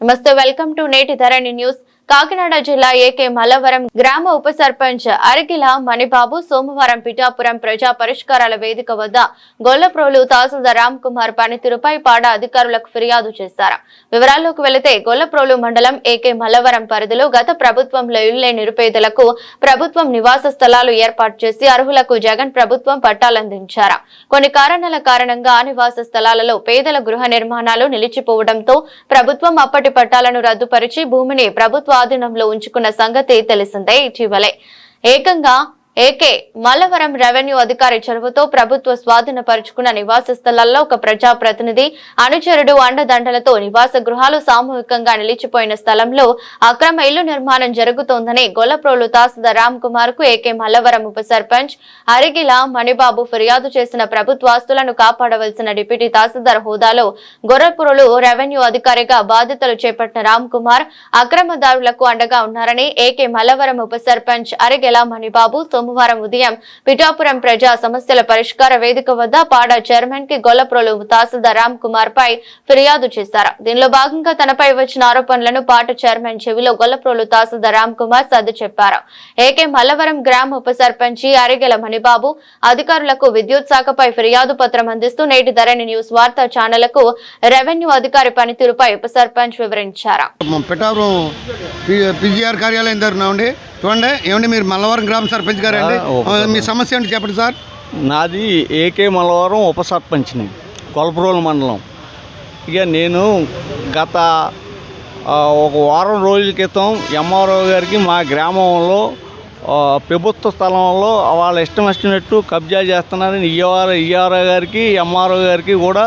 నమస్తే, welcome to నేటి ధరణి news. Kakinada జిల్లా ఏకే మల్లవరం గ్రామ ఉప సర్పంచ్ అరిగిల మణిబాబు సోమవారం పిఠాపురం ప్రజా పరిష్కారాల వేదిక వద్ద గొల్లప్రోలు తహసీల్దార్ రామ్ కుమార్ పనితీరుపై పాడా అధికారులకు ఫిర్యాదు చేశారు. వివరాల్లోకి వెళితే గొల్లప్రోలు మండలం ఏకే మల్లవరం పరిధిలో గత ప్రభుత్వంలో ఇళ్లే నిరుపేదలకు ప్రభుత్వం నివాస స్థలాలు ఏర్పాటు చేసి అర్హులకు జగన్ ప్రభుత్వం పట్టాలందించారు. కొన్ని కారణాల కారణంగా నివాస స్థలాలలో పేదల గృహ నిర్మాణాలు నిలిచిపోవడంతో ప్రభుత్వం అప్పటి పట్టాలను రద్దుపరిచి భూమిని ప్రభుత్వ ఆధీనంలో ఉంచుకున్న సంగతి తెలిసిందే. ఇటీవలే ఏకంగా ఏకే మల్లవరం రెవెన్యూ అధికారి చొరవతో ప్రభుత్వ స్వాధీనపరుచుకున్న నివాస స్థలాల్లో ఒక ప్రజాప్రతినిధి అనుచరుడు అండదండలతో నివాస గృహాలు సామూహికంగా నిలిచిపోయిన స్థలంలో అక్రమ ఇల్లు నిర్మాణం జరుగుతోందని గొల్లప్రోలు తహసీల్దార్ రామ్ కుమార్ కు ఏకే మల్లవరం ఉప సర్పంచ్ అరిగిల మణిబాబు ఫిర్యాదు చేసిన ప్రభుత్వ ఆస్తులను కాపాడవలసిన డిప్యూటీ తహసీల్దార్ హోదాలో గొల్లప్రోలు రెవెన్యూ అధికారిగా బాధ్యతలు చేపట్టిన రామ్ కుమార్ అక్రమదారులకు అండగా ఉన్నారని ఏకే మల్లవరం ఉప సర్పంచ్ అరిగిల మణిబాబు సోమవారం ఉదయం పిఠాపురం ప్రజా సమస్యల పరిష్కార వేదిక వద్ద పాడా చైర్మన్ కి గొల్లప్రోలు తహసీల్దార్ రామ్ కుమార్ పై ఫిర్యాదు చేశారు. దీనిలో భాగంగా తనపై వచ్చిన ఆరోపణలను పాట చైర్మన్ చెవిలో గొల్లప్రోలు తహసీల్దార్ రామ్ కుమార్ సర్ది చెప్పారు. ఏకే మల్లవరం గ్రామ ఉప సర్పంచి అరిగెల మణిబాబు అధికారులకు విద్యుత్ శాఖపై ఫిర్యాదు పత్రం అందిస్తూ నేటి ధరణి న్యూస్ వార్తా ఛానళ్లకు రెవెన్యూ అధికారి పనితీరుపై ఉప సర్పంచ్ వివరించారు. చూడండి, ఏమండి మీరు మల్లవరం గ్రామ సర్పంచ్ గారు అండి, మీ సమస్య ఏంటి చెప్పండి సార్. నాది ఏకే మల్లవరం ఉప సర్పంచ్ని, గొల్లప్రోలు మండలం. ఇక నేను గత ఒక వారం రోజుల క్రితం ఎంఆర్ఓ గారికి మా గ్రామంలో ప్రభుత్వ స్థలంలో వాళ్ళ ఇష్టం వచ్చినట్టు కబ్జా చేస్తున్నారని ఈఆర్ఓ గారికి ఎంఆర్ఓ గారికి కూడా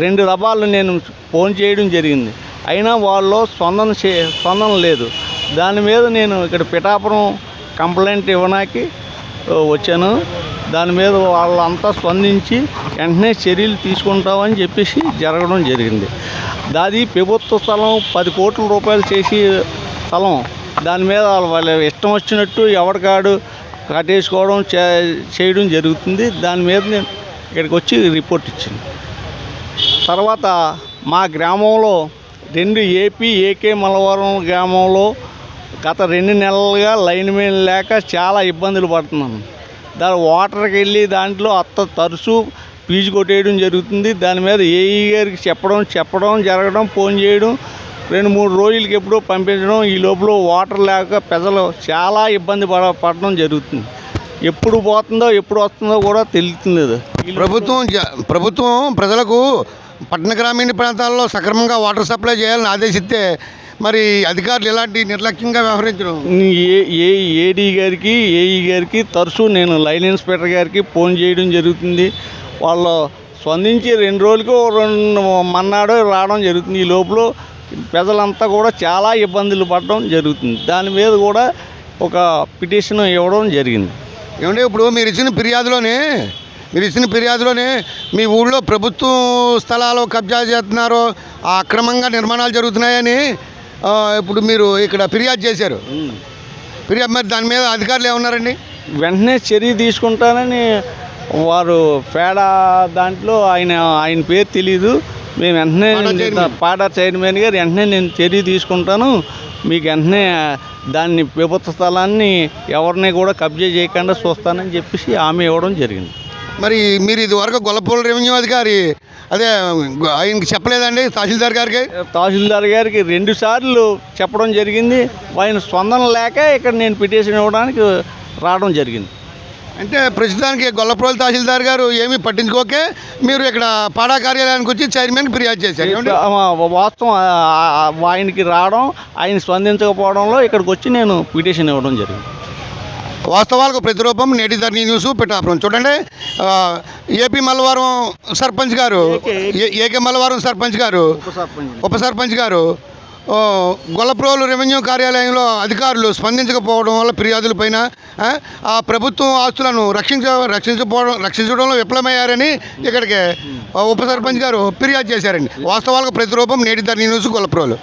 2 దఫాలు నేను ఫోన్ చేయడం జరిగింది. అయినా వాళ్ళు స్పందన లేదు. దాని మీద నేను ఇక్కడ పిఠాపురం కంప్లైంట్ ఇవ్వడానికి వచ్చాను. దాని మీద వాళ్ళంతా స్పందించి వెంటనే చర్యలు తీసుకుంటామని చెప్పేసి జరగడం జరిగింది. దాది ప్రభుత్వ స్థలం 10 కోట్ల రూపాయలు చేసి స్థలం, దాని మీద వాళ్ళ ఇష్టం వచ్చినట్టు ఎవరికాడు కట్టేసుకోవడం చేయడం జరుగుతుంది. దాని మీద నేను ఇక్కడికి వచ్చి రిపోర్ట్ ఇచ్చాను. తర్వాత మా గ్రామంలో ఏకే మల్లవరం గ్రామంలో గత 2 నెలలుగా లైన్ మెయిన్ లేక చాలా ఇబ్బందులు పడుతున్నాను. దాని వాటర్కి వెళ్ళి దాంట్లో తరచూ ఫీజు కొట్టేయడం జరుగుతుంది. దాని మీద ఏఈ గారికి చెప్పడం జరగడం, ఫోన్ చేయడం, 2-3 రోజులకి ఎప్పుడో పంపించడం. ఈ లోపల వాటర్ లేక ప్రజలు చాలా ఇబ్బంది పడడం జరుగుతుంది. ఎప్పుడు పోతుందో ఎప్పుడు వస్తుందో కూడా తెలుస్తుంది. ప్రభుత్వం ప్రజలకు పట్టణ గ్రామీణ ప్రాంతాల్లో సక్రమంగా వాటర్ సప్లై చేయాలని ఆదేశిస్తే మరి అధికారులు ఎలాంటి నిర్లక్ష్యంగా వ్యవహరించడం. ఏఈ గారికి తరచూ నేను లైన్ ఇన్స్పెక్టర్ గారికి ఫోన్ చేయడం జరుగుతుంది. వాళ్ళు స్పందించి 2 రోజులకు మన్నాడు రావడం జరుగుతుంది. ఈ లోపల ప్రజలంతా కూడా చాలా ఇబ్బందులు పడడం జరుగుతుంది. దాని మీద కూడా ఒక పిటిషన్ ఇవ్వడం జరిగింది. ఏమంటే ఇప్పుడు మీరు ఇచ్చిన ఫిర్యాదులోనే మీ ఊళ్ళో ప్రభుత్వ స్థలాలు కబ్జా చేస్తున్నారు, అక్రమంగా నిర్మాణాలు జరుగుతున్నాయని ఇప్పుడు మీరు ఇక్కడ ఫిర్యాదు చేశారు. మరి దాని మీద అధికారులు ఏమన్నారండి? వెంటనే చర్య తీసుకుంటానని వారు దాంట్లో ఆయన పేరు తెలీదు. మేము వెంటనే పాడా చైర్మన్ గారు వెంటనే నేను చర్య తీసుకుంటాను, మీకు వెంటనే దాన్ని ప్రభుత్వ స్థలాన్ని ఎవరిని కూడా కబ్జా చేయకుండా చూస్తానని చెప్పేసి హామీ ఇవ్వడం జరిగింది. మరి మీరు ఇదివరకు గొల్లప్రోలు రెవెన్యూ అధికారి ఆయనకి చెప్పలేదండి? తహసీల్దార్ గారికి 2 సార్లు చెప్పడం జరిగింది. ఆయన స్పందన లేక ఇక్కడ నేను పిటిషన్ ఇవ్వడానికి రావడం జరిగింది. అంటే ప్రస్తుతానికి గొల్లప్రోలు తహసీల్దార్ గారు ఏమీ పట్టించుకోకే మీరు ఇక్కడ పాడా కార్యాలయానికి వచ్చి చైర్మన్కి ఫిర్యాదు చేశారు. వాస్తవం ఆయనకి రావడం, ఆయన స్పందించకపోవడంలో ఇక్కడికి వచ్చి నేను పిటిషన్ ఇవ్వడం జరిగింది. వాస్తవాలకు ప్రతిరూపం నేటి ధరణి న్యూస్ పిఠాపురం. చూడండి, ఏకే మల్లవరం సర్పంచ్ గారు ఉప సర్పంచ్ గారు గొల్లప్రోలు రెవెన్యూ కార్యాలయంలో అధికారులు స్పందించకపోవడం వల్ల ఫిర్యాదులపైన ఆ ప్రభుత్వం ఆస్తులను రక్షించడంలో విఫలమయ్యారని ఇక్కడికి ఉప సర్పంచ్ గారు ఫిర్యాదు చేశారండి. వాస్తవాలకు ప్రతిరూపం నేటి ధరణి న్యూస్ గొల్లప్రోలు.